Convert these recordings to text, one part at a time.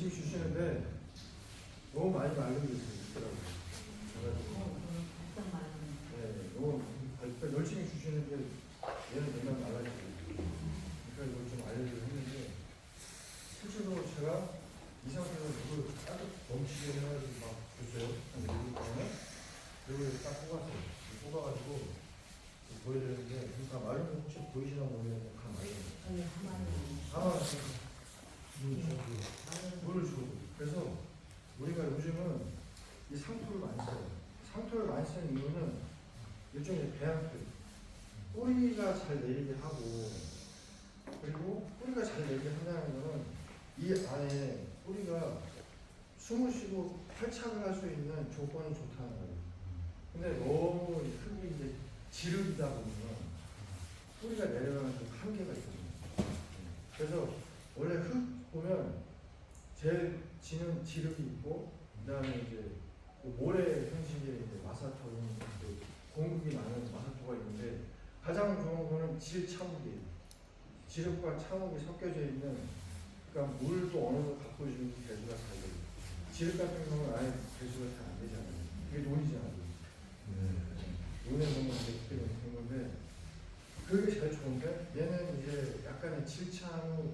열심히 주시는데 너무 많이 말리고 있더라고요. 네, 너무 그러니까 열심히 주시는데 얘는 맨날 말라지고 그러니까 이걸 좀 알려주려 했는데 실제로 제가 이 상태에서 이걸 딱 넘치게 해가지고 막 줬어요. 그리고 딱 뽑아가지고 보여드렸는데 그러니까 마른 혹시 보이시나 모르겠는데 다 말려요. 하마가 물을 주고 그래서 우리가 요즘은 이 상토를 많이 써요. 상토를 많이 쓰는 이유는 일종의 배양토 뿌리가 잘 내리게 하고 그리고 뿌리가 잘 내리게 한다는 거는 이 안에 뿌리가 숨을 쉬고 활착을 할 수 있는 조건이 좋다는 거예요. 근데 너무 흙이 이제 지르다 보면 뿌리가 내려가는 좀 한계가 있거든요. 그래서 원래 흙 보면 제일 지는 지름이 있고 그다음에 이제 그 모래 형식의 이제 마사토는 그 공급이 많은 마사토가 있는데 가장 좋은 거는 질차목이에요. 지름과 차목이 섞여져 있는 그러니까 물도 어느 정도 갖고 주는 배수가 잘 돼요. 지름 같은 경우는 아예 배수가 잘 안 되잖아요. 그게 논이잖아요. 논에 보면 이렇게 된 건데 그게 제일 좋은데 얘는 이제 약간의 질창에서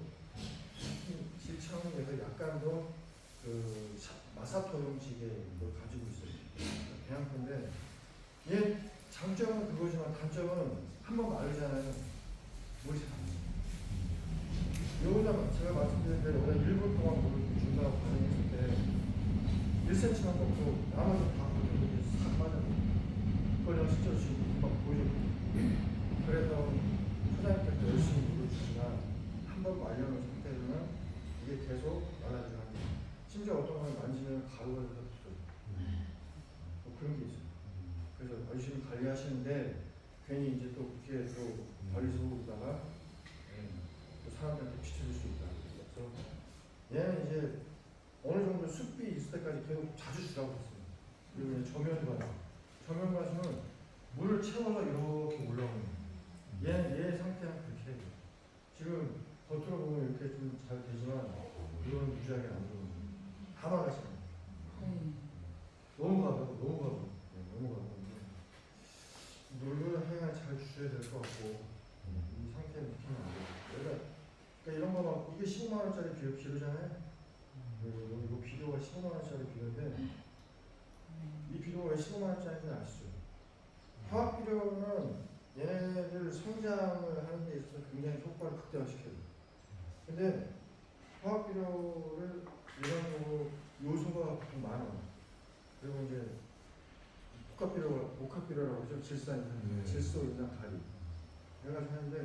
약간 더 그 마사토 형식의 걸 가지고 있어요. 배양토인데 얘 장점은 그거지만 단점은 한번 마르잖아요. 물이 잘 안 나요. 여기다 제가 말씀드린 대로 여기다 1분 동안 물을 준다고 가정했을 때 1cm만 넣고 나머지 다 그렇게 싹 빠져요. 그걸 실제로 지금 막 보여줬거든요. 그래서 소장님께서 열심히 물을 주지만 한번 말려놓은 상태로는 이게 계속 말라지게 합니다. 심지어 어떤 건 만지면 가루가 붙어요. 뭐 그런 게 있어요. 그래서 열심히 관리하시는데 괜히 이제 또 그게 또 버리고다가 또 사람들한테 비춰줄 수 있다. 그래서 얘는 이제 어느 정도 숲이 있을 때까지 계속 자주 주라고 했어요. 그리고 이제 저면 가수는 물을 채워서 이렇게 올라오는 거예요. 얘 상태는 그렇게 해요. 지금 겉으로 보면 이렇게 좀 잘 되지만 이거는 무지하게 안 좋은 거예요. 다 막아지는 너무 가고. 물을 하여간 잘 주셔야 될 것 같고 이 상태는 느끼면 안 돼요. 그러니까 이런 거 막 이게 15만 원짜리 비료잖아요. 이 비료가 15만 원짜리 비료인데 이 비료가 왜 15만 원짜리인지 아시죠? 화학 비료는 얘네들 성장을 하는 데 있어서 굉장히 효과를 극대화시켜요. 근데 화학 비료를 일반적으로 요소가 좀 많아요. 그리고 이제 복합비료라고 하죠. 질소, 인산, 가리. 그래가지고 하는데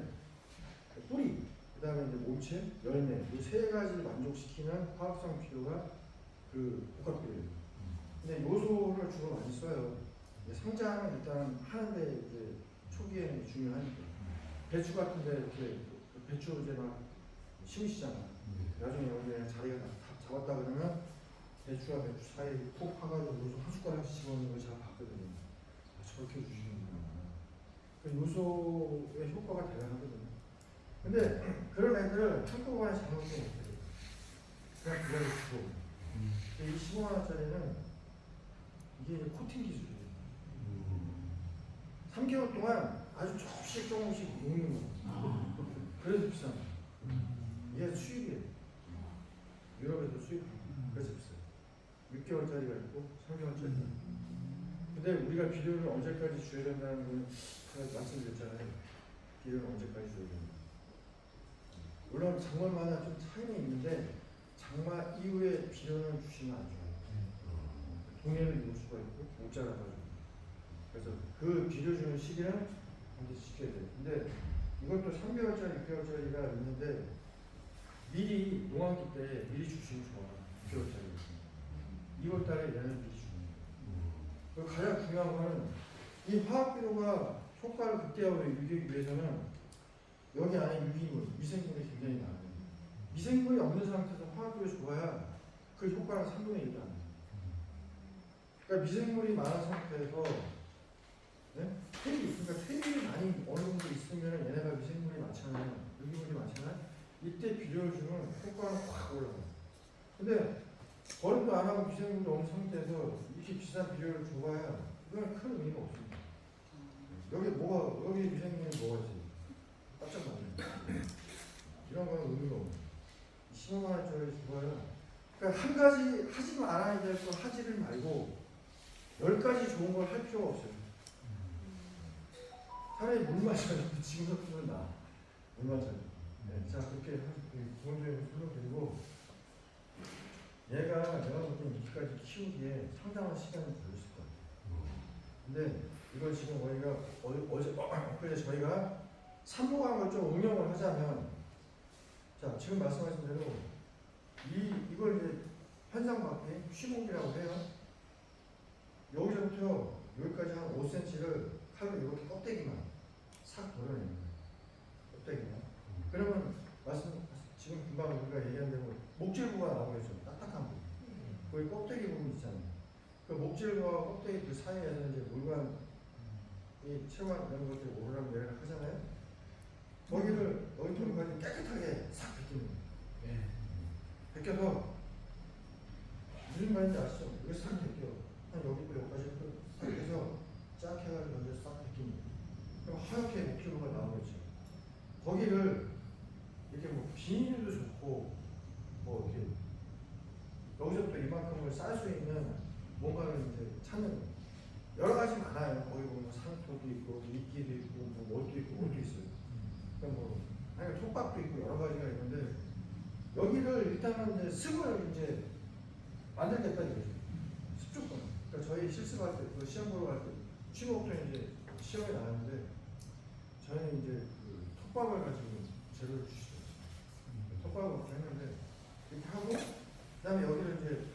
뿌리, 그 다음에 이제 모체, 열매 이 세 가지를 만족시키는 화학성 비료가 그 복합비료예요. 근데 요소를 주로 많이 써요. 성장은 일단 하는데 이제 초기에는 중요하니까. 배추 같은데 이렇게 배추 이제 막 심으시잖아. 나중에 여기에 자리가 다 잡았다 그러면 배추와 배추 사이에 푹 파가지고 요소 한 숟가락씩 집어넣는 걸 제가 봤거든요. 저렇게 주시는구나. 그 요소의 효과가 대단하거든요. 근데 그런 애들을 한꺼번에 잘못하면 못해요. 그냥 그걸 주고. 이 15만 원짜리는 이게 코팅 기술이에요. 3개월 동안 아주 조금씩 녹는 거예요. 그래서 비싼 거예요. 이게 수입이에요. 유럽에도 수입합니다. 그래서 비싸요. 6개월짜리가 있고 3개월짜리가 있고. 근데 우리가 비료를 언제까지 줘야 된다는 건 제가 말씀드렸잖아요. 비료를 언제까지 줘야 된다. 물론 장마마다 좀 차이는 있는데 장마 이후에 비료는 주시면 안 좋아요. 동해를 입을 수가 있고 못 자라가지고. 그래서 그 비료 주는 시기는 반드시 지켜야 돼요. 근데 이것도 3개월짜리, 6개월짜리가 있는데 미리 농한기 때 미리 주시면 좋아요. 6개월짜리. 2월달에 얘는 미리 주는 거예요. 가장 중요한 거는 이 화학비료가 효과를 극대화하기 위해서는 여기 안에 유기물, 미생물이 굉장히 많아요. 미생물이 없는 상태에서 화학비료 줘야 그 효과는 3분의 1도 안 돼요. 그러니까 미생물이 많은 상태에서 그러니까 퇴비를 많이 어느 정도 있으면 얘네가 미생물이 많잖아요. 유기물이 많잖아요. 이때 비료를 주면 효과는 확 올라가요. 근데 거름도 안 하고 미생물도 없는 상태에서 이렇게 비싼 비료를 줘봐야 이건 큰 의미가 없습니다. 여기 미생물이 뭐가 있어요? 깜짝 놀라요. 이런 거는 의미가 없는 15만 원짜리 줘봐야. 그러니까 한 가지 하지 말아야 될 거 하지를 말고 10가지 좋은 걸 할 필요가 없어요. 차라리 물 마셔도 지금부터는 나. 물 마셔도. 네, 자, 그렇게 기본적인 설명드리고, 얘가 내가 볼 때는 이렇게까지 키우기에 상당한 시간이 걸렸을 것 같아요. 근데 이걸 지금 저희가 엊그제 저희가 삼보강을 좀 응용을 하자면, 자, 지금 말씀하신 대로 이걸 이제 환상밖에 쉬목이라고 해요. 여기서부터 여기까지 한 5cm를 칼로 이렇게 껍데기만 싹 도려내는 거예요. 껍데기만. 그러면 지금 금방 우리가 얘기한 대로 목질부가 나오겠죠. 딱딱한 부분. 거기 껍데기 부분 있잖아요. 그 목질과 껍데기 그 사이에서 이제 물관, 이 체관 이런 것들이 오르락 내리락 하잖아요. 거기를 여기까지 깨끗하게 싹 벗기는 거예요. 네. 벗겨서 무슨 말인지 아시죠? 이거 싹 벗겨. 한 여기부터 여기까지 싹 해서 쫙 해가지고 먼저 싹 벗기는 거예요. 그럼 하얗게 목질부가 나오겠죠. 거기를 이렇게 뭐 비닐도 좋고 뭐 이렇게 여기서부터 이만큼을 쌀 수 있는 뭔가를 이제 찾는 여러 가지 많아요. 거기 보면 상토도 있고 이끼도 있고 뭐 뭐도 있고 뭐도 있어요. 그러니까 뭐 아니 톱밥도 있고 여러 가지가 있는데 여기를 일단은 이제 습을 이제 만들겠다 이거죠. 습조건. 그러니까 저희 실습할 때, 그 시험 보러 갈 때 취업부터 이제 시험에 나왔는데 저희는 이제 그 톱밥을 가지고 재료를 주시더라고요. 톱밥을 그렇게 했는데 이렇게 하고 그다음에 여기를 이제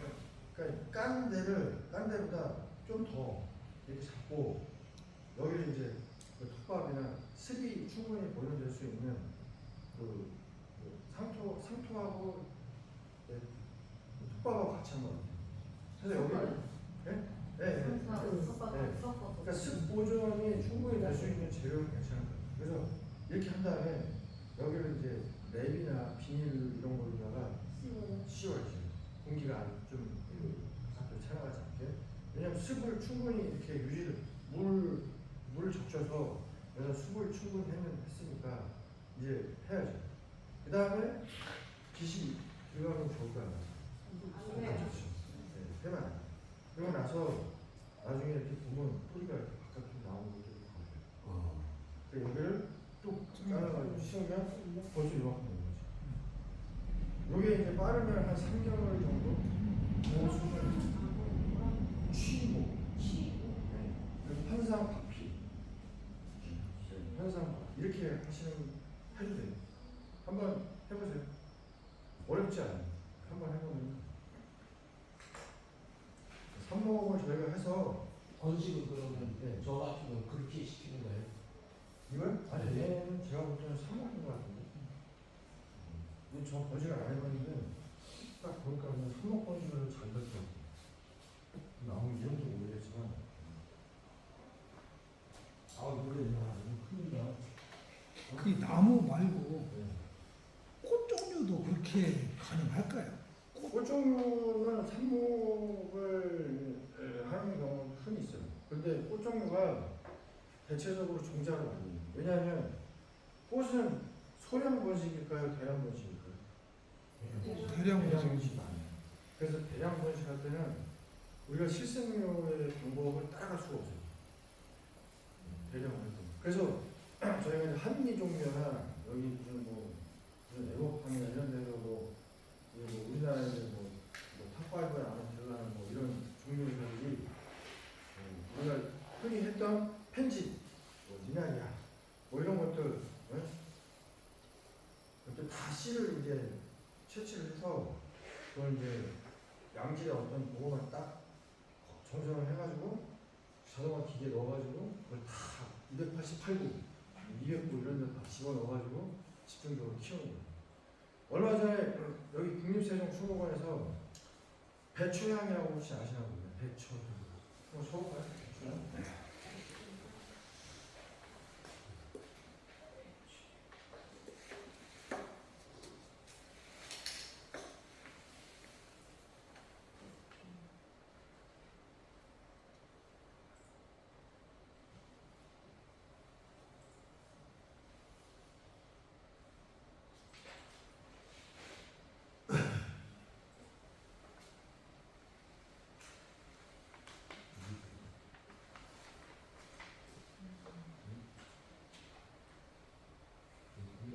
그러니까 깐 데보다 좀 더 이렇게 잡고 여기를 이제 그 톱밥이나 습이 충분히 보존될 수 있는 그 상토하고 네, 톱밥하고 같이 한번 그래서 여기를 네. 그러니까 습 보존이 충분히 될 수 있는 재료는 괜찮은 거예요. 그래서 이렇게 한 다음에 여기를 이제 랩이나 비닐 이런 걸로다가 씌워야죠. 공기가 좀 차가지 않게. 왜냐하면 습을 충분히 이렇게 물을 적셔서 그래서 습을 충분히 했으니까 이제 해야죠. 그 다음에 빛이 들어가면 좋을 거야. 안 좋죠. 네, 해만. 그러고 나서 나중에 이렇게 보면 뿌리가 이렇게 바깥으로 나오는 것들이 보여요. 여기를 뚝 잘라가지고 씌우면 벌써 이만큼 되는 거죠. 요게 이제 빠르면 한 3개월 정도 보수는 쉬고 현상 바피 현상 이렇게 해도 돼요. 한번 해보세요. 어렵지 않아요. 한번 해보면 삽목을 저희가 해서 번식은 그러면 저 같으면 그렇게 시키는 거예요? 이걸? 아니 얘는 제가 볼 때는 삽목인 것 같은데 저 번식을 안 해봤는데 딱 보니까 그냥 삽목 번식을 잘 됐죠. 나무 이름도 모르겠지만 노래냐 큰일이야. 그 나무 말고 꽃 종류도 그렇게 가능할까요? 꽃 종류는 삽목을 하는 경우는 흔히 있어요. 근데 꽃 종류가 대체적으로 종자를 많이 해요. 왜냐하면 꽃은 소량 번식일까요? 대량 번식일까요? 대량 번식이 많아요. 그래서 대량 번식할 때는 우리가 실생묘의 방법을 따라갈 수가 없어요. 대량 번식. 그래서 저희가 이제 한미 종류나 여기 무슨 애국항이나 이런 데서 우리나라에 탑5에 안에 들어가는 이런 종류들이 우리가 흔히 했던 펜지, 미나리아, 이런 것들, 그때 다 씨를 이제 채취를 해서 그걸 이제 양질의 어떤 그거만 딱 정성을 해가지고 자동화 기계에 넣어가지고 그걸 다 288구, 200구 이런 데 다 집어넣어가지고 집중적으로 키우는 거예요. 얼마 전에 여기 국립세종수목원에서 배추향이라고 혹시 아시나 보네요. 배추. 한번 써볼까요? 배추향?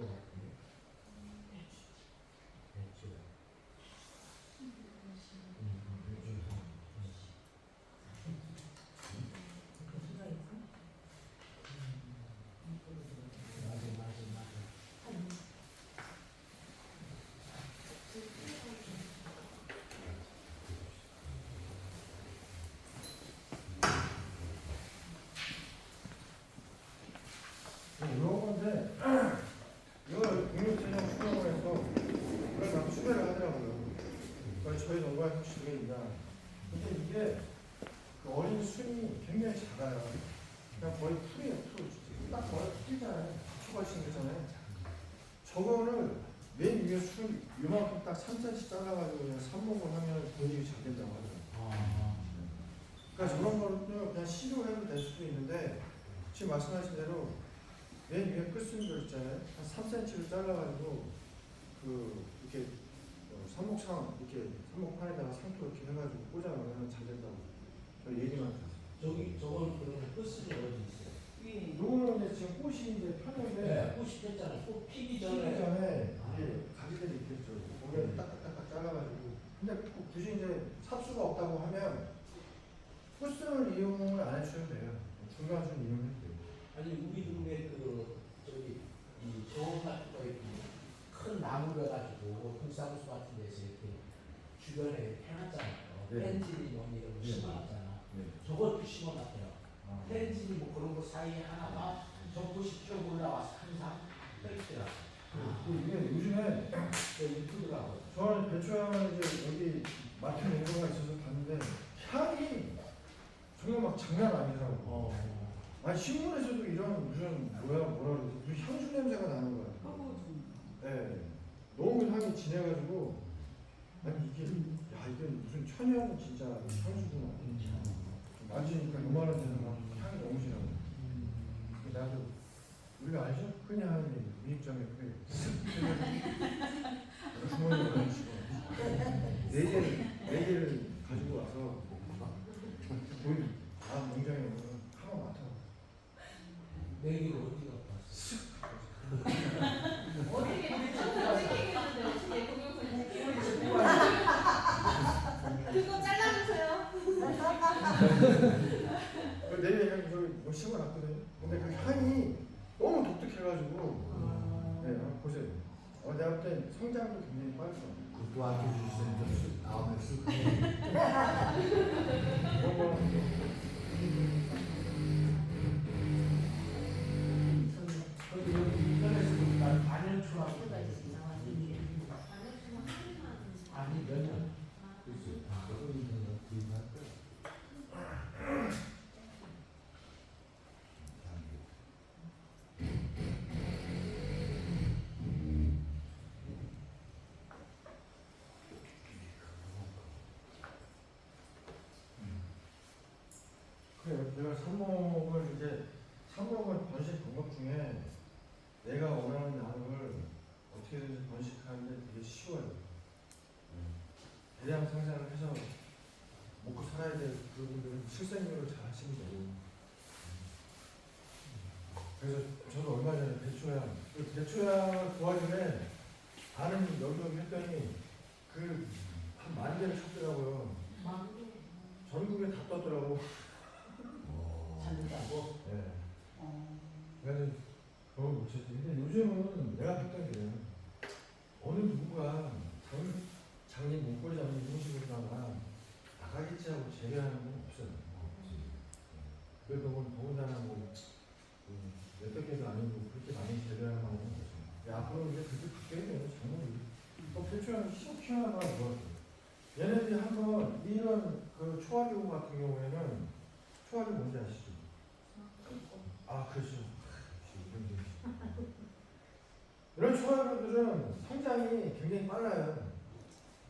것 같은데. 배추. 맞아. 이런 건데 이걸 국립재정 수령원에서 그걸 막 수배를 하더라고요. 그걸 저희 농가에 혹시 그게 있냐. 근데 이게 그 어린 순이 굉장히 작아요. 그냥 거의 풀이에요, 풀. 딱 거의 풀이잖아요. 초같이 생겼잖아요. 저거를 맨 위에 순 요만큼 딱 3cm 잘라가지고 그냥 삽목을 하면 본인이 잘 된다고 하더라고요. 그러니까 저런 거는 그냥 씨로 해도 될 수도 있는데 지금 말씀하신 대로 맨 위에 끝순들 있잖아요. 한 3cm를 잘라가지고 그 이렇게 삽목상 이렇게 삽목판에다가 상토 이렇게 해가지고 꽂아놓으면 잘 된다고. 저 얘기만 들었어요. 저건 그러면 끝이 어디 있어요? 요거는 이제 지금 꽃이 이제 폈는데 네, 꽃이 폈잖아요. 꽃 피기 피기 전에. 전에 아. 이게 가지들이 있겠죠. 거기에 딱딱딱딱 잘라가지고. 근데 굳이 이제 삽수가 없다고 하면 꽃순을 이용을 안 해주셔도 돼요. 중간순 이용해도 돼요. 아니 우리 동네 그 저기 이 좋은 같은 거 있고 큰 나무를 가지고 동사무소 같은 데서 이렇게 주변에 해놨잖아요. 네. 펜질이 뭐 이런 거 네. 심어놨잖아. 네. 저것도 심어놨대요. 아. 펜질이 뭐 그런 거 사이에 하나가 전부시 쭉 올라와서 항상 펼치더라. 이게 요즘에 이쁘더라고. 저는 배추향을 이제 여기 맡은 농가가 있어서 봤는데 향이 정말 막 장난 아니더라고. 아니 신문에서도 이런 무슨 뭐라 그러지? 무슨 향수 냄새가 나는 거야. 네. 너무 향이 진해가지고 아니 이게 야 이게 무슨 천연 진짜 향수구나. 만지니까 요만한 데는 막 향이 너무 진하고. 나도 우리가 알죠? 흔히 하는 얘기 미입점에 그 주머니에 넣으시고 네 개를 가지고 와서 보이 다음 농장에 오면 한번 맡아. 내기를 어디가 봤어? 그거 잘라주세요. 내일 향이 저기 뭐 심어놨거든요. 근데 그 향이 너무 독특해가지고 네, 한번 보세요. 내가 볼 땐 성장도 굉장히 빨리 그 도와주실 수 있는 다음에 쓸 이런 거는 저기 여기 인터넷에 보니까 반연초라고 아니 몇 년? 그래요. 내가 삽목을 번식 방법 중에 내가 원하는 나무를 어떻게든지 번식하는 게 되게 쉬워요. 대량 생산을 해서 먹고 살아야 될 그분들은 실생률을 잘 하시면 되고. 그래서 저도 얼마 전에 배추향을 도와주네 아는 여기 했더니 그 한 10,000개를 쳤더라고요. 전국에 다 떴더라고. 찾는다고? 네. 그래서 그걸 못 쳤지. 근데 요즘은 내가 봤던 게 어느 누구가 장님 목걸이 장님 형식으로다가 나가겠지 하고 제외하는 건 없어요. 그래도 뭐 더군다나 뭐 몇백 개도 아니고 그렇게 많이 제외하는 건 없어요. 앞으로 이제 그렇게 바뀌어야 돼요. 장모님. 배추향이 희한하나 뭐였어요. 얘네들이 한번 이런 그 초화교 같은 경우에는 초화교 뭔지 아시죠? 아 그렇죠. 이런 초화교들은 성장이 굉장히 빨라요.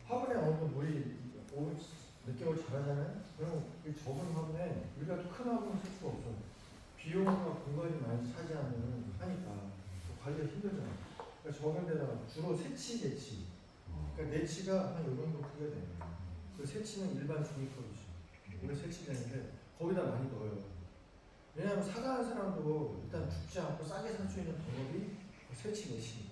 화분에 어느 정도 물이 늦게 올 자라잖아요. 그럼 이 적은 화분에 우리가 큰 화분을 쓸 수가 없어. 비용과 공간이 많이 차지하는 하니까 관리가 힘들잖아요. 그러니까 적은 데다가 주로 새치, 내치. 그러니까 내치가 한 요 정도 크기가 돼요. 그 새치는 일반 종이컵이죠. 이거 새치되는데 거기다 많이 넣어요. 왜냐하면 사과하는 사람도 일단 죽지 않고 싸게 살 수 있는 방법이 새치 매치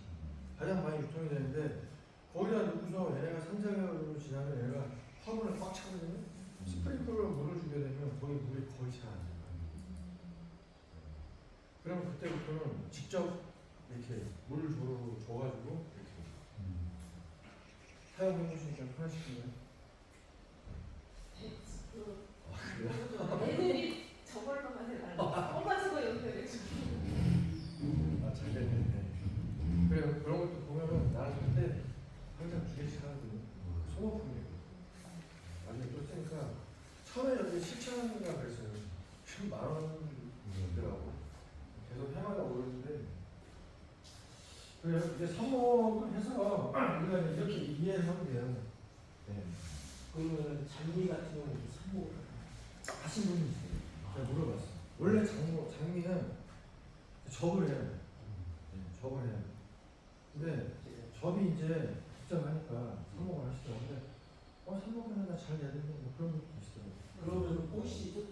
가장 많이 유통이 되는데 거기다 넣고서 얘네가 3, 4개월로 지나면 얘네가 화분을 꽉 차거든요. 스프링클러로 물을 주게 되면 거기 물이 거의 잘 안 돼요. 그럼 그때부터는 직접 이렇게 물을 줘가지고 이렇게 사용해 주시니까 편하시겠네요. 애들이 저걸로만 해달라고. 엄마 저거 연결해줘. 아, 잘 됐네. 그래, 그런 것도 보면은 나는 그때 항상 2개씩 하거든요. 소모품이에요. 나중에 또 쓰니까 처음에 여기 7,000원인가 그랬어요. 지금 10,000원이더라고. 계속 해마다 오르는데. 그래요. 이제 삽목을 해서 우리가 이렇게 이해를 하면 돼요. 네. 그러면 장미 같은 경우는 삽목을 하신 분이 있어요. 제가 물어봤어요. 원래 장미는 접을 해요. 네, 접을 해요. 근데 접이 이제 복잡하니까 삽목을 하시더라고요. 근데 삽목을 하나 잘 내야 되는데 뭐 그런 것도 있어요. 그러면 꽃이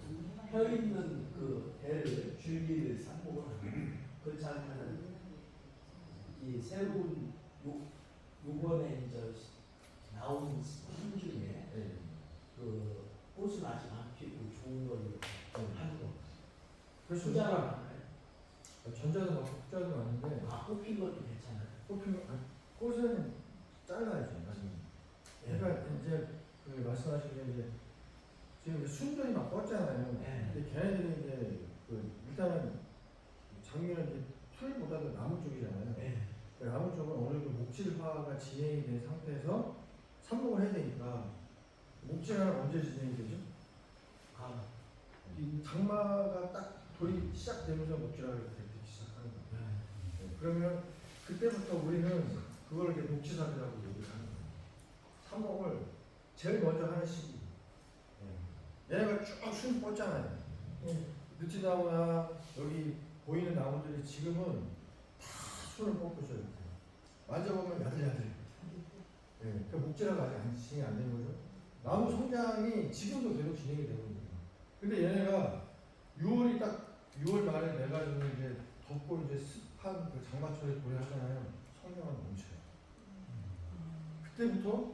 펴 있는 그 대를 줄기를 삽목을 하는 그렇지 않으면 이 새로운 요번에 이제 나온 품 중에 네. 그 꽃은 아직 안 피고 좋은 걸로 하는 거. 그래서 투자가 우리가 많아요. 전자도 많고 국자도 많은데 꽃핀 것도 괜찮아요. 꽃은 잘라야죠 나중에. 그러니까 이제 그 말씀하신 게 이제 지금 이제 순들이 막 뻗잖아요. 네. 근데 걔네들이 이제 그 일단은 장미는 이제 풀보다도 나무 쪽이잖아요. 네. 그 나무 쪽은 어느 정도 목질화가 진행이 된 상태에서 삽목을 해야 되니까 목질화는 언제 진행이 되죠? 이 장마가 딱 돌이 시작되면서 목질화를 되기 시작하는 거예요. 네. 그러면 그때부터 우리는 그걸 이제 녹지삽이라고 얘기를 하는 거예요. 삽목을 제일 먼저 하는 시기. 얘네가 쭉순 뻗잖아요. 느티나무나 여기 보이는 나무들이 지금은 다 순을 뻗고 있어요. 만져보면 야들야들. 그 목질화가 아직 진행이 안 된 거죠. 나무 성장이 지금도 계속 진행이 되고 있는 거예요. 근데 얘네가 6월 말에 내가지고 이제 덥고 이제 습한 그 장마철에 도래하잖아요. 성장은 멈춰요. 그때부터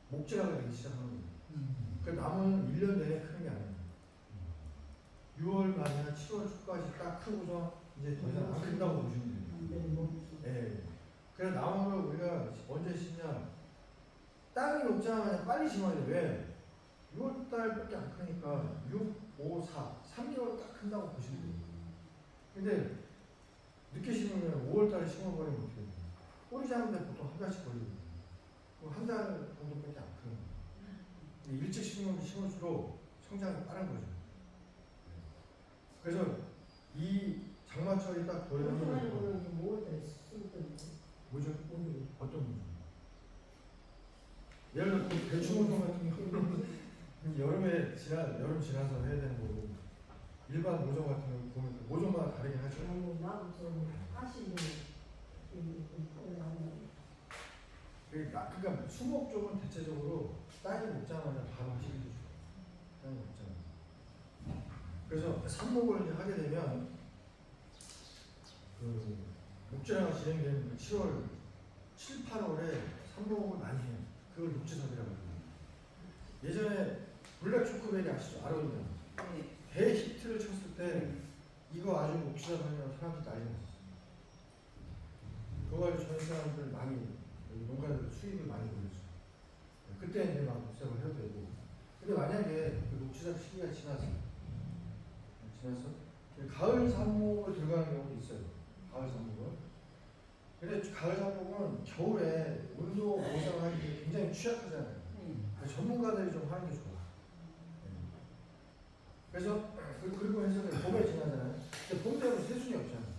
목질화가 되기 시작하는 거예요. 그 나무는 1년 내내 크는 게 아니에요. 6월 말이나 7월 초까지 딱 크고서 이제 더 이상 안 큰다고 보시면 돼요. 예. 그래서 나무를 우리가 언제 심냐? 땅이 녹자마자 빨리 심어야 돼. 왜? 6월 달밖에 안 크니까 6, 5, 4, 3개월 딱 큰다고 보시면 돼요. 근데 늦게 심으면 5월 달에 심어버리면 어떻게 돼요? 뿌리 자는데 보통 한 달씩 걸리거든요. 한 달 정도밖에 안 크는 거예요. 일찍 심을수록 성장이 빠른 거죠. 그래서 이 장마철이 딱 도래하면 뭐죠? 어떤 문제? 예를 들어 대추모종 같은 경우는 여름 지나서 해야 되는 거고 일반 모종 같은 경우 보면 모종마다 다르긴 하죠. 그러니까 수목 쪽은 대체적으로 땅이 녹자마자 바로 하시기도 좋아요. 땅이 녹자마자. 그래서 삽목을 이제 하게 되면 그 목질화가 진행되는 7월, 7, 8월에 삽목을 많이 해요. 그걸 녹지삽이라고 해요. 예전에 블랙 초코베리 아시죠? 알거든요. 대히트를 쳤을 때 이거 아주 녹지삽하냐고 사람들이 난리 났었어요. 그거 가지고 저희 사람들 많이 농가들 수입을 많이 올렸어요. 그때 이제 막 녹지삽을 해도 되고. 근데 만약에 그 녹지삽 시기가 지나서 가을 삽목을 들어가는 경우도 있어요. 가을 삽목은. 근데 가을 삽목은 겨울에 온도 보상하기 게 굉장히 취약하잖아요. 전문가들이 좀 하는 게 좋아. 그래서 그리고 해서 봄에 지나잖아요. 근데 봄 되면 새순이 없잖아요.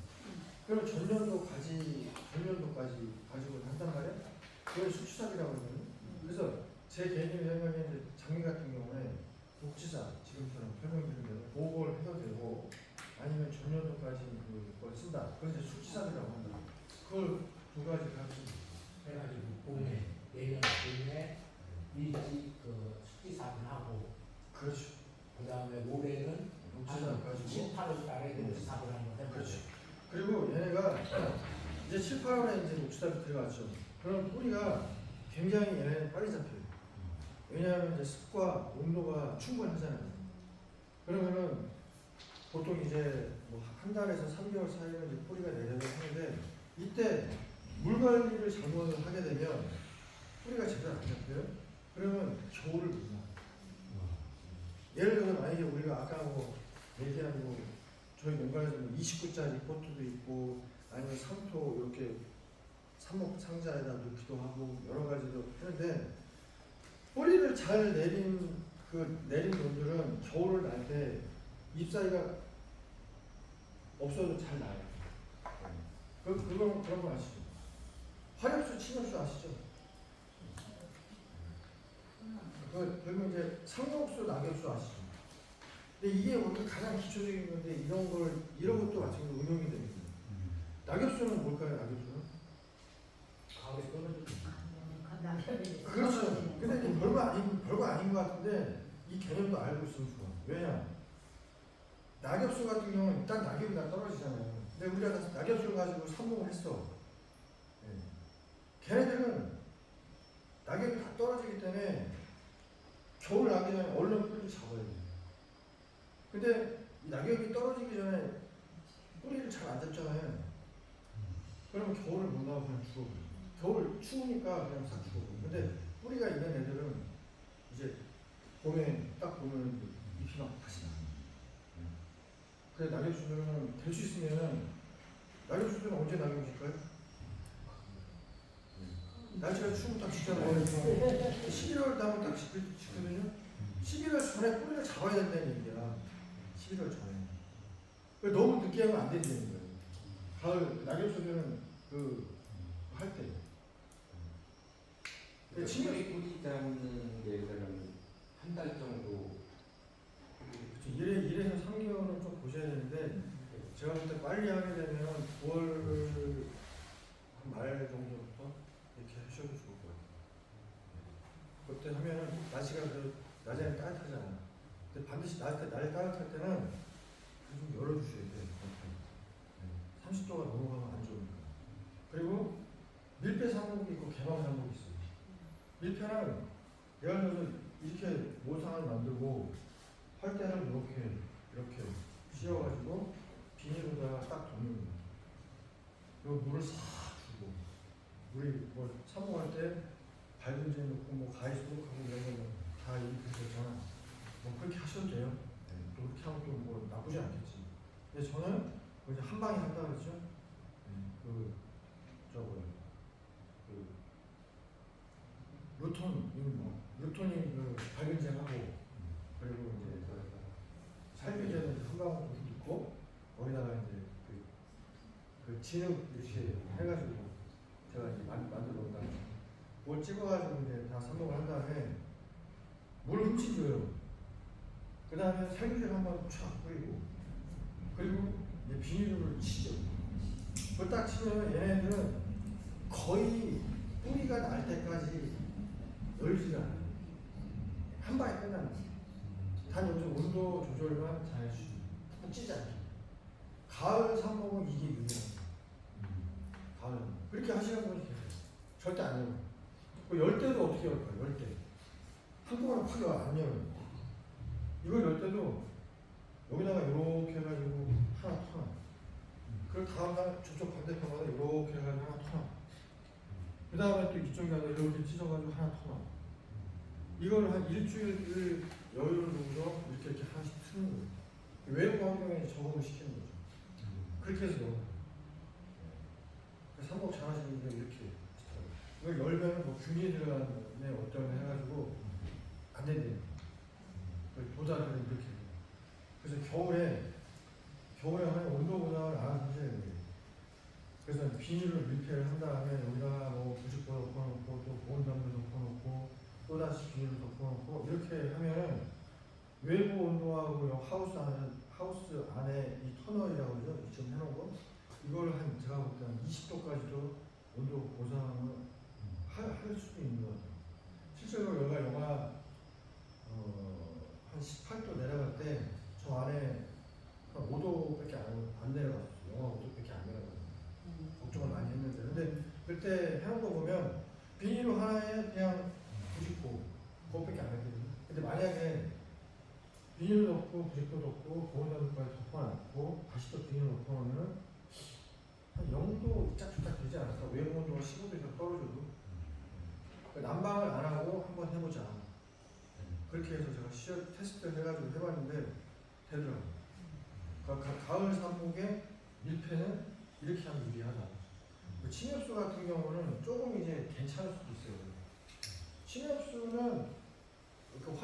그럼 전년도까지 가지고 한단 말이에요. 그걸 수치삽이라고 하거든요. 그래서 제 개인적인 생각에 이제 장미 같은 경우에 녹지삽 지금처럼 설명드린 대로 보호를 해도 되고 아니면 전년도까지 그걸 쓴다. 그걸 이제 수치삽이라고 한다. 그걸 두 가지 해가지고 봄에 내년 봄에 일찍 그 숙지삽을 하고 그렇죠. 그 다음에 올해는 녹지삽 가지고 7, 8월 달에 녹지삽을 한번 해보죠. 그렇죠. 그리고 얘네가 이제 7, 8월에 이제 녹수답이 들어갔죠. 그럼 뿌리가 굉장히 얘네는 빨리 잡혀요. 왜냐하면 이제 습과 온도가 충분하잖아요. 그러면은 보통 이제 뭐 한 달에서 3개월 사이에 이제 뿌리가 내려서 하는데 이때 물 관리를 잘못을 하게 되면 뿌리가 제대로 안 잡혀요. 그러면 겨울을 못 나. 예를 들어 만약에 우리가 아까 뭐 얘기한 뭐 저희 농가에서 뭐 29짜리 포트도 있고 아니면 3토 이렇게 삽목 상자에다 놓기도 하고 여러 가지도 하는데 뿌리를 잘 내린 놈들은 겨울을 날 때 잎사귀가 없어도 잘 나요. 그런 거 아시죠? 화력수, 침엽수 아시죠? 그러면 이제 상록수, 낙엽수 아시죠? 근데 이게 오늘 가장 기초적인 건데 이런 것도 마찬가지로 응용이 됩니다. 낙엽수는 뭘까요? 낙엽수는? 가을에 떨어지는 그렇죠. 근데 이게 별거 아닌 것 같은데 이 개념도 알고 있으면 좋아. 왜냐? 낙엽수 같은 경우는 일단 낙엽이 다 떨어지잖아요. 근데 우리가 낙엽수를 가지고 삽목을 했어. 네. 걔네들은 낙엽이 다 떨어지기 때문에 겨울 나기 전에 얼른 뿌리를 잡아야 돼요. 근데 이 낙엽이 떨어지기 전에 뿌리를 잘 안 잡잖아요. 그러면 겨울을 못 나고 그냥 죽어버려요. 겨울 추우니까 그냥 싹 죽어버려요. 근데 뿌리가 있는 애들은 이제 봄에 딱 보면 잎이 막 다시 나요. 그래 낙엽수들은 될 수 있으면 낙엽수들은 언제 낙엽이 질까요? 날씨가 추우면 딱 지잖아요. 11월 다음에 딱 지거든요. 11월 전에 뿌리를 잡아야 된다는 얘기야. 11월 전에. 너무 늦게 하면 안 된다는 거예요. 가을 낙엽수들은 할 때. 친구이 뿌리 잡는 게 그러면 한 달 정도. 그렇죠. 1에서 3개월은 좀 보셔야 되는데 제가 볼 때 빨리 하게 되면 9월 말 정도부터 이렇게 하셔도 좋을 것 같아요. 그때 하면은 날씨가 낮에는 따뜻하잖아요. 근데 반드시 날이 따뜻할 때는 좀 열어주셔야 돼요. 30도가 넘어가면 안 좋으니까. 그리고 밀폐 상목이 있고 개방 상목이 있어요. 밀폐는 예를 들어서 이렇게 모상을 만들고 할 때는 이렇게 씌워가지고 비닐로다가 딱 덮는 거예요. 그리고 물을 싹 주고 우리 뭐 사목할 때 밝은 재 넣고 뭐 가위 소독하고 이런 거는 다 이렇게 되잖아. 뭐 그렇게 하셔도 돼요. 또 그렇게 하면 또 뭐 나쁘지 않겠지. 근데 저는 이제 한 방에 한다 그랬죠. 루톤이 밝은 재하고 그리고 이제 살균제는 한 방울 넣고 거기다가 이제 진흙 이렇게 해가지고 제가 이제 만들어 놓은 다음에 그걸 찍어가지고 이제 다 삽목을 한 다음에 물을 훔치줘요. 그 다음에 살균제를 한번 촥 뿌리고 그리고 이제 비닐을 치죠. 그걸 딱 치면 얘네들은 거의 뿌리가 날 때까지 열지가 않아요. 한 방에 끝나는 거예요. 단 여기서 온도 조절만 잘 해주시면 푹 찌지 않게. 가을 삽목은 이게 유명해요. 가을 그렇게 하시는 분이 계세요. 절대 안 열어요. 열 때도 어떻게 열까요? 열 때. 한꺼번에 확 안 열어요. 이걸 열 때도 여기다가 이렇게 해가지고 하나 터놔. 그리고 다음날 저쪽 반대편마다 이렇게 해가지고 하나 터놔. 그 다음에 또 이쪽에 가서 이렇게 찢어가지고 하나 터놔. 이걸 한 일주일 여유를 두고서 이렇게 하나씩 트는 거예요. 외부 환경에 적응을 시키는 거죠. 그렇게 해서 넣어요. 삽목 잘 하시는 분들 이렇게 하시더라고요. 이걸 열면 뭐 균이 들어가는 어떤 해가지고 안 된대요. 도자기를 이렇게 해요. 그래서 겨울에 하면 온도 보장을 안 하셔야 돼요. 그래서 비닐을 밀폐를 한 다음에 여기다가 뭐 부직포 덮어놓고 또 보온담배 덮어놓고 또다시 비닐을 덮어놓고 이렇게 하면은 외부 온도하고 하우스 안에 이 터널이라고 그러죠. 지금 해놓은 거 이걸 한 제가 볼 때 한 20도까지도 온도 보상을 할 수도 있는 것 같아요. 실제로 여기가 영하 한 18도 내려갈 때 저 안에 한 5도밖에 안 내려갔어요. 영하 5도밖에 안 내려갔어요. 걱정을 많이 했는데 그때 해놓은 거 보면 비닐로 하나에 그냥 99 그것밖에 안 했거든요. 근데 만약에 비닐도 덮고 부직도 덮고 보온장까지 덮어놨고 다시 또 비닐 덮어놓으면 한 0도 짝짝짝 되지 않을까? 외부 온도가 15도 이상 떨어져도 그러니까 난방을 안 하고 한번 해보자. 그렇게 해서 제가 시험 테스트를 해가지고 해봤는데 되더라고요. 그러니까 가을 산목에 밀폐는 이렇게 하면 유리하다. 그 침엽수 같은 경우는 조금 이제 괜찮을 수도 있어요. 침엽수는 그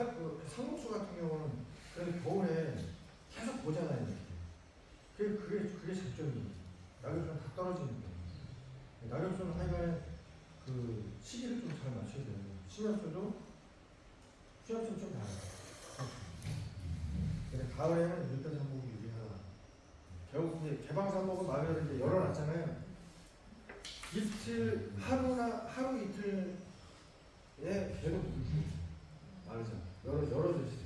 상록수 같은 경우는 그래도 겨울에 계속 보잖아요. 이렇게. 그게 장점이에요. 낙엽수는 다 떨어지는 거예요. 낙엽수는 하여간에 그 시기를 좀 잘 맞춰야 돼요. 침엽수도 좀 달라요. 근데 가을에는 밀폐 산목이 유리하다. 결국 이제 개방 산목은 마을을 이제 열어놨잖아요. 이틀 하루 이틀에 계속 마르잖아. 열어져 있어.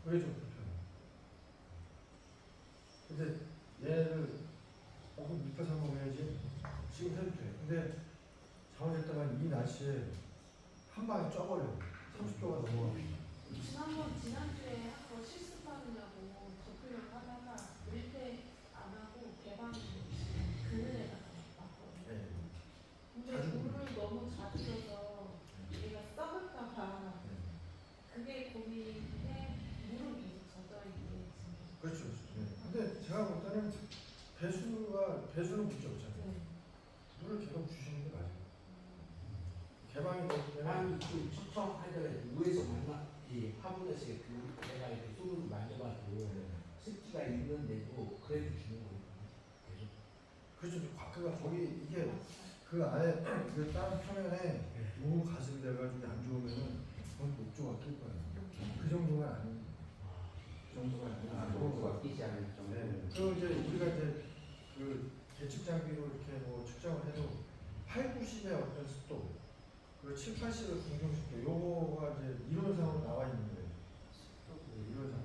그게 좀 불편해. 근데 얘를 밀폐 산목해야지 지금 해도 돼. 근데 잘못했다가 이 날씨에 한 방에 쪄버려. 30도가 넘어가. 지난주에 한거 실습하느냐고 접근을 하다가 밀폐 안 하고 개방 그늘에다가 놨거든요. 네. 근데 자주 물을 너무 자주 줘서 얘가 썩을까봐 네. 그게 고민에 물은 계속 젖어있게 그렇죠. 네. 근데 제가 볼 때는 배수는 문제 없잖아요. 물을 계속 주시는 게 맞아요. 개방이 되기 때문에 난 그 추첨하더라도 위에서 만나 이 화분에서 그 내가 이렇게 손으로 만져봐도 습기가 있는데도 그래도 주는 거예요. 계속. 그렇죠. 그가 거기 이게 그 안에 그 땅 표면에 무 가슴 돼가지고 안 좋으면은 그건 목조가 낄 거예요. 그 정도가 아니에요. 그 정도가 아니고. 녹수가 끼지 않을 정도. 네. 그리고 이제 우리가 이제 그 계측 장비로 이렇게 뭐 측정을 해도 8, 90의 어떤 습도, 그 7, 80의 공정 습도, 요거가 이제 이론상으로 나와 있는 거예요. 네, 이론상.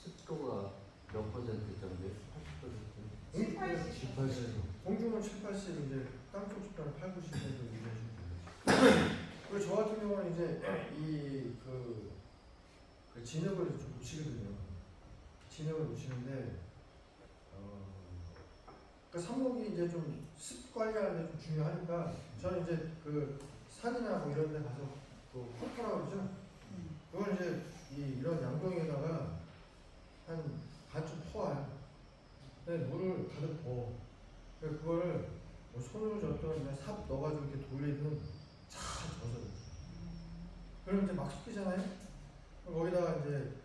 습도가 몇 퍼센트 정도예요? 80%? 80. 80. 공중은 7, 80, 이제 땅쪽 습도는 8, 90에서 유지하시면 돼요. 그리고 저 같은 경우는 이제 그 진흙을 좀 묻히거든요. 진흙을 묻히는데 그 삽목이 이제 좀 습 관리하는 데 좀 중요하니까 저는 이제 그 산이나 뭐 이런 데 가서 그 콜터라고 그러죠? 그건 이제 이런 양동이에다가 한 반쯤 퍼와요. 근데 물을 가득 부어. 그거를 뭐 손으로 젓든 그냥 삽 넣어가지고 이렇게 돌리든 잘 젖어요. 그럼 이제 막 섞이잖아요? 그럼 거기다가 이제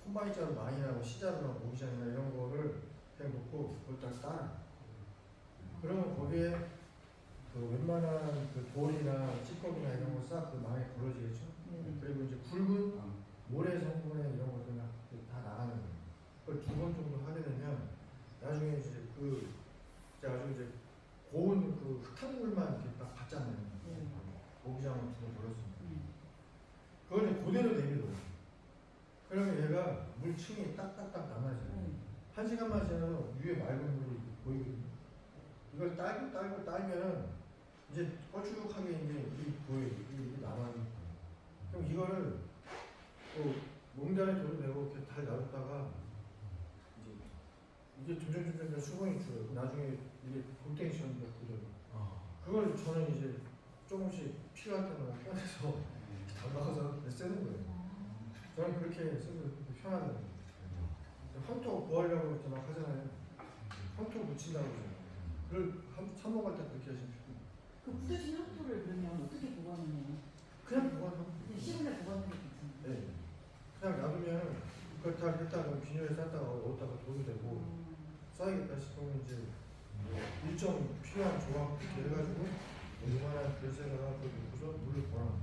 콤바인자로 많이 나고 시자루나 모기장이나 이런 거를 그냥 놓고 거기다 따라. 그러면 거기에 그 웬만한 그 돌이나 찌꺼기나 이런 거 싹 그 망에 걸러지겠죠? 그리고 이제 굵은 모래 성분에 이런 것들 다 나가는 거예요. 그걸 2번 정도 하게 되면 나중에 이제 아주 이제 고운 그 흙탕물만 이렇게 딱 받잖아요. 모기장 같은 거 걸었습니다. 그걸 이제 그대로 내비둬요. 그러면 얘가 물층이 딱딱딱 남아져요. 1시간만 지나면 위에 맑은 물이 보이거든요. 이걸 딸면은 이제 껄쭉하게 이제 보여요. 이게 남아있는 거예요. 그럼 이거를 또 농단에 둬도 되고 이렇게 잘 놔뒀다가 이제 점점 수분이 줄어요. 나중에 이게 곰탱이처럼 굳어요. 그걸 저는 이제 조금씩 필요할 때마다 꺼내서 담가서 쓰는 거예요. 저는 그렇게 쓰고 편하더라고요. 황토 구하려고 이렇게 막 하잖아요. 황토 묻힌다고 그러잖아요. 그걸 삽목할 때 그렇게 하시면 돼요. 그 굳어진 황토를 그러면 어떻게 보관해요? 그냥 보관하면 그냥 시원하게 보관하는 게 괜찮아요. 네. 그냥 놔두면 그걸 다 했다가 비닐에 쌌다가 어디다가 둬도 되고 쌓이겠다 싶으면 이제 일정 필요한 조각 이렇게 해가지고 요만한 그릇에다가 그 놓고서 물을 부어.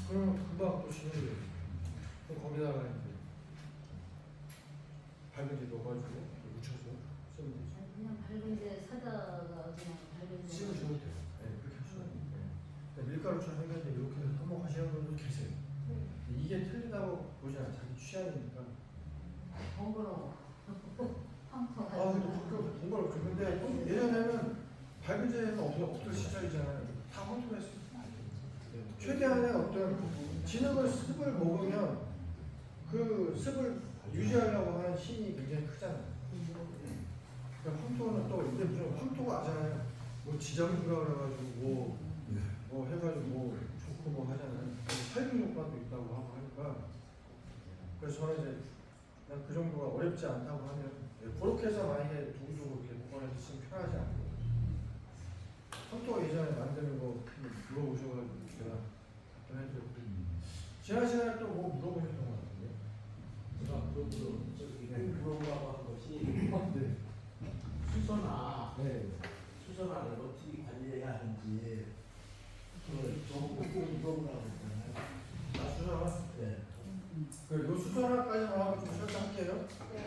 그러면 금방 또 진행이 돼요. 그럼 거기다가 이제 밝은지 넣어가지고 묻혀서 쓰면 되죠. 그냥 밝은데 사다가 그냥 밝은데 씹으셔도 돼요. 네, 그렇게 하셔도 돼요. 네. 밀가루처럼 생겼는데 이렇게 해서 한몫하시는 분도 계세요. 이게 틀리다고 보지 않아요. 자기 취향이니까. 번거로워. 펑펑 아, 근데 학교 번거롭죠. 근데 예전에는 발근제는 없던 시절이잖아요. 다 헌팅했어요. 최대한의 어떤 진흙을 습을 먹으면 그 습을 유지하려고 하는 힘이 굉장히 크잖아요. 그러니까 황토는 또 이게 무슨 황토가 아잖아요. 뭐 지장주라 그래가지고 뭐 해가지고 뭐 좋고 뭐 하잖아요. 살균 효과도 있다고 하고 하니까 그래서 저는 이제 그냥 그 정도가 어렵지 않다고 하면 그렇게 해서 만약에 두고두고 이렇게 보관해서 쓰면 편하지 않고 황토가 예전에 만드는 거 물어보셔가지고 제가 답변해드렸고 지난 시간에 또 뭐 물어보셨던 것 같은데. 제가 물어보라고 한 것이 네. 수선화를 어떻게 관리해야 하는지 저보고 물어보라고 했잖아요. 아, 수선화? 네. 요 수선화까지만 하고 좀 설명할게요. 네.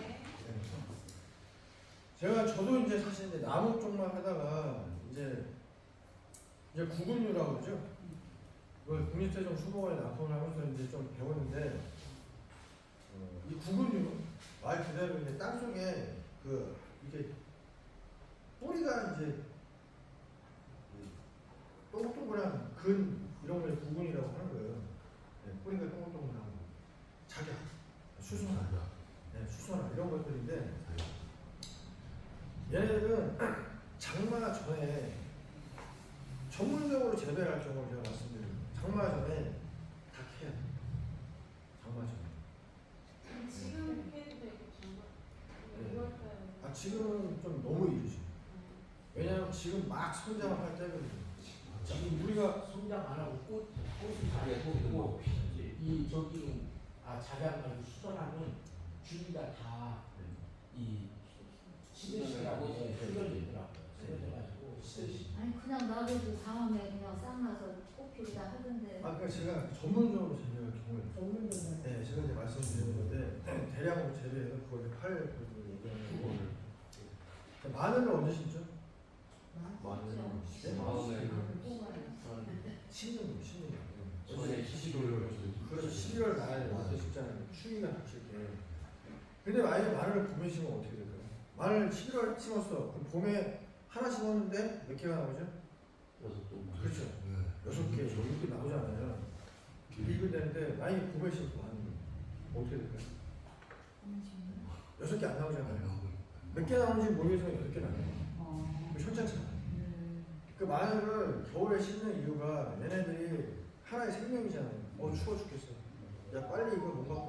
저도 이제 사실 이제 나무 쪽만 하다가 이제 구근류라고 그러죠. 그걸 국립대종 수목원에 납품을 하면서 이제 좀 배웠는데 이 구근류 말 그대로 이제 땅 속에 그 이게 뿌리가 이제 동글동글한 근 이런 걸 구근이라고 하는 거예요. 네, 뿌리가 동글동글한 거. 작약, 수선화, 네, 수선화 이런 것들인데 얘네들은 장마 전에 전문적으로 재배를 할 경우를 제가 말씀드립니다. 장마 전에 다 캐야 돼요. 장마 전에. 지금 해도 되고 정말 네. 이럴 아 지금은 좀 너무 이르죠. 왜냐하면 지금 막 성장을 할 때거든요. 지금 우리가 성장 안 하고 꽃이 다 예쁘고 이 저기 작약 말고 수선화는 주위가 다 이 시들시라고 쓰여지더라고요. 쓰여져가지고 시들시. 아니 그냥 놔둬도 다음에 그냥 쌍나서 꽃 피우다 하던데 아까 제가 전문적으로 재배할 경우에 네, 제가 이제 말씀드리는 건데 대량으로 재배해서 그걸 팔 것을 얘기하는 거고 마늘은 언제 심죠? 마늘은 네? 마음에 10년. 전에 11월 그래서 11월 말에 와서 심잖아요. 추위가 닥칠 때. 근데 만약에 마늘을 봄에 심으면 어떻게 될까요? 마늘 11월 심었어. 그럼 봄에 하나 심었는데 몇 개가 나오죠? 6동. 그렇죠. 6개, 7개 나오잖아요. 이거 되는데 만약에 봄에 심고 하는 거 어떻게 될까요? 6개 안 나오잖아요. 몇 개 나오는지 모르겠지만 8개 나와요. 현찮잖아요. 그 마늘을 겨울에 심는 이유가 얘네들이 하나의 생명이잖아요. 추워 죽겠어. 야 빨리 이거 뭔가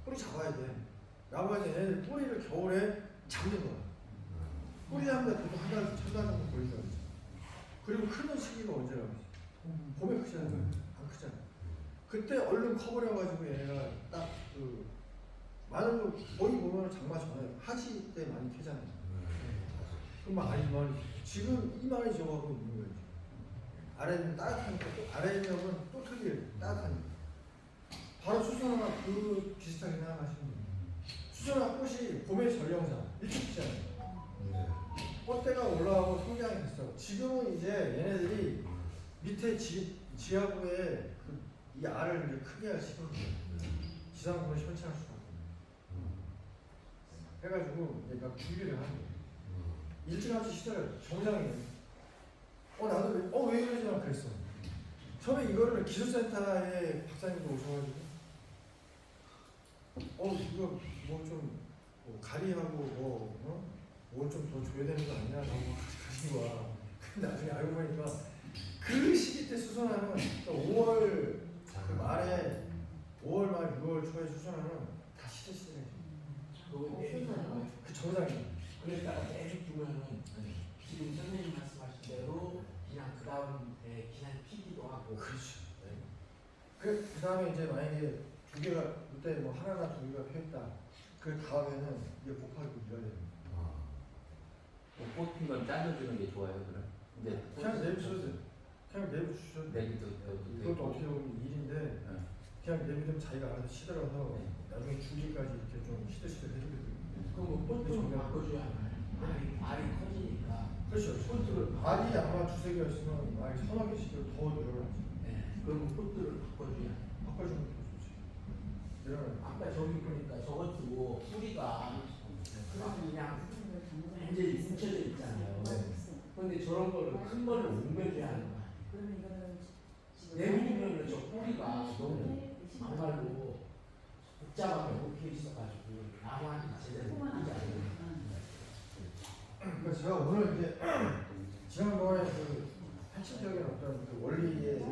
뿌리 잡아야 돼. 라고 해서 얘네들 뿌리를 겨울에 잡는 거야. 뿌리 잡는데 보통 한 달 정도 걸린다고 그러죠. 그리고 크는 시기가 언제라고 그러지? 봄에 크잖아요. 안 크잖아. 그때 얼른 커버려가지고 얘네가 딱 그 마늘도 거의 보면 장마 전에 하지 때 많이 캐잖아요. 그럼 막 아니면 지금 이 말이 저하고 있는 거예요. 아래는 따뜻하니까 또 아래쪽은 또 틀리게 따뜻하니까. 바로 수선화가 그 비슷하게 생각하시면 돼요. 수선화 꽃이 봄의 전령사 일찍 피잖아요. 꽃대가 올라가고 성장이 됐어. 지금은 이제 얘네들이 밑에 지하부에 이 알을 이제 크게 할 시거든요. 지상군을 설치할 수가 없거든요. 해가지고 이제 막 준비를 하는 거예요. 일찌감치 시절에 정상이에요. 나도 왜 이러지 나 그랬어. 처음에 이거를 기술센터에 박사님도 오셔가지고 이거 뭐 좀 가리하고 뭘 좀 더 줘야 되는 거 아니냐 라고 가신 거야. 근데 나중에 알고 보니까 그 시기 때 수선화는 5월 그 말에 5월 말 6월 초에 수선화는 다 시들시들해져. 그 정상이에요. 그러니까 계속 두면은 지금 선생님 말씀하신 대로 그냥 그 다음에 그냥 피기도 하고. 그렇죠. 그 다음에 이제 만약에 두 개가 그때 뭐 하나나 두 개가 펴있다. 그 다음에는 이게 곱하기 이가 돼요. 꽃 핀 건 잘라주는 게 좋아요, 그럼? 근데 그냥 내비쳐도 돼요. 그냥 내비주셔도 돼요. 내비도 그것도 어떻게 보면 일인데 그냥 내비두면 자기가 알아서 시들어서 나중에 줄기까지 이렇게 좀 시들시들 해주거든요. 그럼 꽃들을 바꿔줘야 하나요? 알이 커지니까. 그렇죠. 꽃들을 알이 아마 두세 개였으면 알이 서너 개씩 더 늘어나죠. 네. 그러면 꽃들을 바꿔줘야 해요. 바꿔주면 더 좋지. 늘어나요. 아까 저기 보니까 저것도 뿌리가 막 그냥 완전히 뭉쳐져 있잖아요. 근데 저런 거를 큰 거를 옮겨줘야 하는 거야. 그러면 이거는 지금 내밀면은 저 뿌리가 너무 막말로 복잡하게 엉켜 있어가지고 나무한테 제대로 뿌리지 않는 그러니까 제가 오늘 이제 지난번에 그 핵심적인 어떤 그 원리의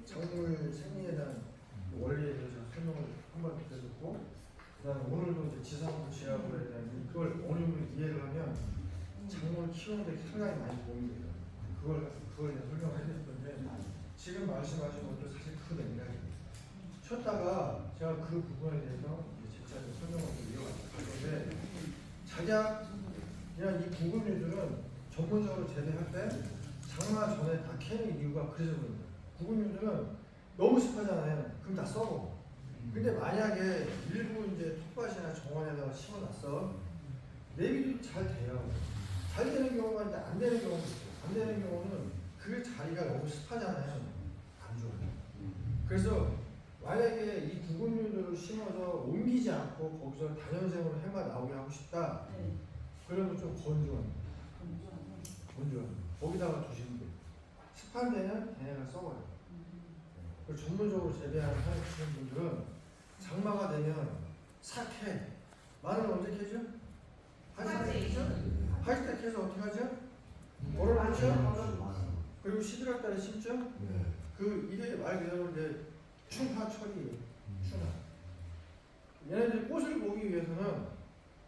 작물 생리에 대한 그 원리에 대해서 설명을 한번 드렸고, 그다음에 오늘도 이제 지상부 지하부에 대한 그걸 어느 정도 이해를 하면 작물 키우는데 상당히 많이 도움이 돼요. 그걸 이제 설명을 해드릴 건데, 지금 말씀하신 것도 사실 그 맥락입니다. 쉬었다가 제가 그 부분에 대해서 이제 제가 설명을 이어갈 건데, 자기야 그냥 이 구근류들은 전문적으로 재배할 때 장마 전에 다 캐는 이유가 그래서 그런다. 구근류들은 너무 습하잖아요. 그럼 다 썩어. 근데 만약에 일부 이제 텃밭이나 정원에다가 심어놨어. 내비도 잘 돼요. 잘 되는 경우가 있는데 안 되는 경우도 있어요. 안 되는 경우는 그 자리가 너무 습하잖아요. 안 좋아요. 그래서 만약에 이 구근류들을 심어서 옮기지 않고 거기서 다년생으로 해마 나오게 하고 싶다. 네. 그러면 좀 건조합니다. 건조합니다. 거기다가 두시면 돼요. 습한 데는 걔네가 썩어요. 그리고 전문적으로 재배하는 하시는 분들은 장마가 되면 삭해. 마늘 언제 캐죠? 하지 때 캐서 어떻게 하죠? 걸어놓죠? 그리고 11월 달에 심죠? 네. 그 이게 말 그대로 이제 춘하철이에요. 춘하. 얘네들이 꽃을 보기 위해서는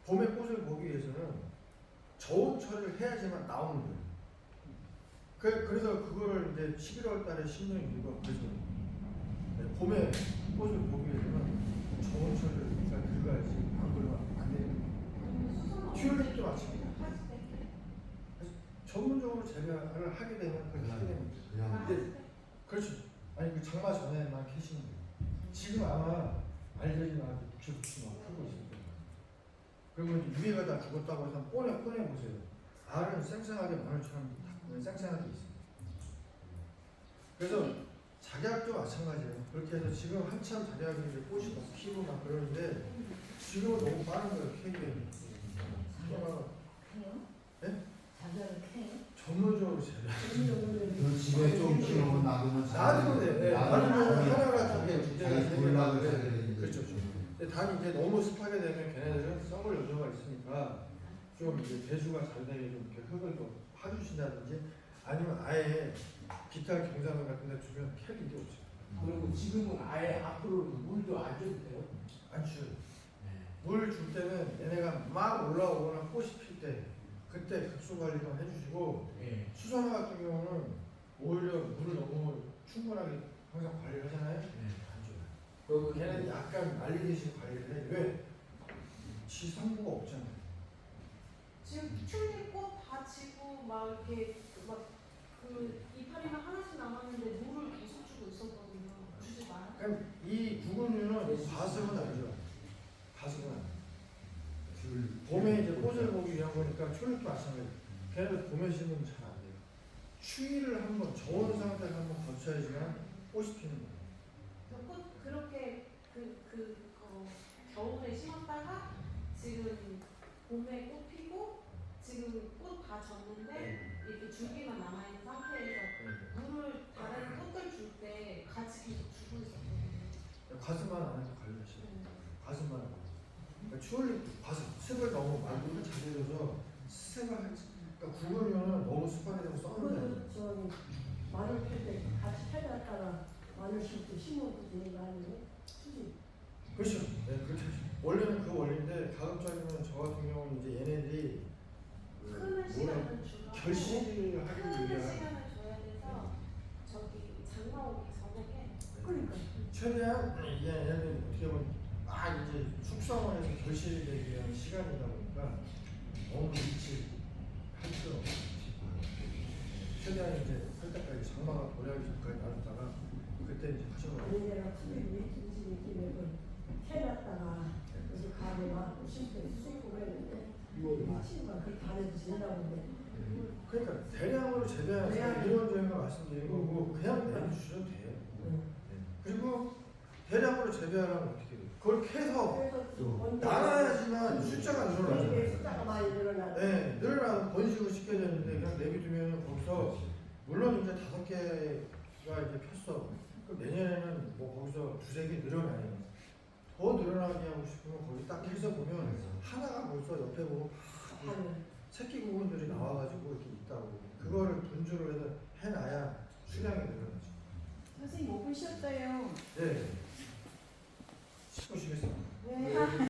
봄에 꽃을 보기 위해서는 저온철을 해야지만 나오는 거예요. 그래서 그거를 이제 11월 달에 심는 이유가 그래서 봄에 꽃을 보기 위해서는 저온철을 들어가야지 안 그러면 안 되는 거예요. 튤립도 마찬가지예요. 전문적으로 재배를 하게 되면 그렇게 하게 됩니다. 근데 그렇죠. 아니 그 장마 전에만 캐시는 거예요. 지금 아마 알려진 막 북치북치 막 풀고 있을 거예요. 그러면 이제 위에가 다 죽었다고 해서 꺼내 보세요. 알은 쌩쌩하게 마늘처럼 쌩쌩하게 있습니다. 그래서 작약도 마찬가지예요. 그렇게 해서 지금 한참 작약이 이제 꽃이 막 피고 막 그러는데 지금은 너무 빠른 거예요. 캐기에. 해요? 네? 자기를 캐요? 전문적으로 재배. 그 집에 좀 키우면 놔두면 놔두면 돼. 네, 놔두면 하나가 두개 자기 골라서 해야 되는데. 그렇죠. 근데 단 이제 너무 습하게 되면 걔네들은 썩을 요소가 있으니까 좀 이제 배수가 잘 되게 좀 이렇게 흙을 더 파주신다든지 아니면 아예 기타 경사면 같은 데 주면 캘 일이 없어요. 그리고 지금은 아예 앞으로는 물도 안 줘도 돼요. 안 줘요. 물 줄 때는 얘네가 막 올라오거나 꽃이 필 때 그때 급수 관리만 해주시고 네. 수선화 같은 경우는 오히려 물을 너무 충분하게 항상 관리를 하잖아요. 안 줘요. 그리고 걔는 약간 말리듯이 관리를 해. 왜? 지 성부가 없잖아요. 지금 튤립꽃 다 지고 막 이렇게 막 그 이파리만 하나씩 남았는데 물을 계속 주고 있었거든요. 주지 마요. 그럼 이 구근류는 과습은 아니죠. 과습은 아니에요. 봄에 이제 꽃을 보기 위한 거니까 튤립도 마찬가지. 걔네들 봄에 심으면 잘 안 돼요. 추위를 한번 저온 상태를 한번 거쳐야지만 꽃이 피는 거예요. 꽃 그렇게 겨울에 심었다가 지금 봄에 꽃 피고 지금 꽃 다 졌는데 이렇게 줄기만 남아 있는 상태에서 물을 다른 꽃들 줄 때 같이 계속 주고 있었거든요. 과습만 안 해서 관리하셔야 돼요. 과습만 하고. 그러니까 추울 과습, 습을 너무 말고 잘 해줘서 습을 하지. 그러니까 구근류는 너무 습하게 되면 썩는다. 저기 마늘 필때 같이 패놨다가 마늘 심을 때 심어도 되는 거 아니에요? 수지. 그렇죠. 네, 그렇게 하죠. 원래는 그 원리인데 가급적이면 저 같은 경우는 이제 얘네들이 크는 시간을 주고 결실을 하기 크는 위한 시간을 줘야 돼서 저기 장마 오기 전에 그러니까. 최대한 얘네들 어떻게 보면 막 이제 숙성을 해서 결실이 되기 위한 시간이다 보니까 너무 일찍 할 필요 없어요. 최대한 이제 할 때까지 장마가 보내기 전까지 놔뒀다가 그때 이제 하셔가지고 아니 내가 풀이 김치를 캐놨다가 여기 가게 와서 심때 쓰고 그랬는데 친구가 그 가게도 지내라는데 그러니까 대량으로 재배하는 이론적인 거 말씀드린 거고 그냥 내주셔도 돼요. 그리고 대량으로 재배하려면 어떻게 돼요? 그걸 캐서 그래서 나눠야지만 숫자가 늘어나잖아요. 늘어나고 번식을 시켜야 되는데 그냥 내비두면 거기서 물론 이제 5개가 이제 폈어. 그럼 내년에는 뭐 거기서 2-3개 늘어나요. 더 늘어나게 하고 싶으면 거기 딱 해서 보면 하나가 벌써 옆에 보면 새끼 구근들이 나와가지고 이렇게 있다고. 그거를 분주를 해서 해놔야 수량이 늘어나죠. 선생님 5분 쉬었어요. 네. 씻고 쉬겠습니다. 네.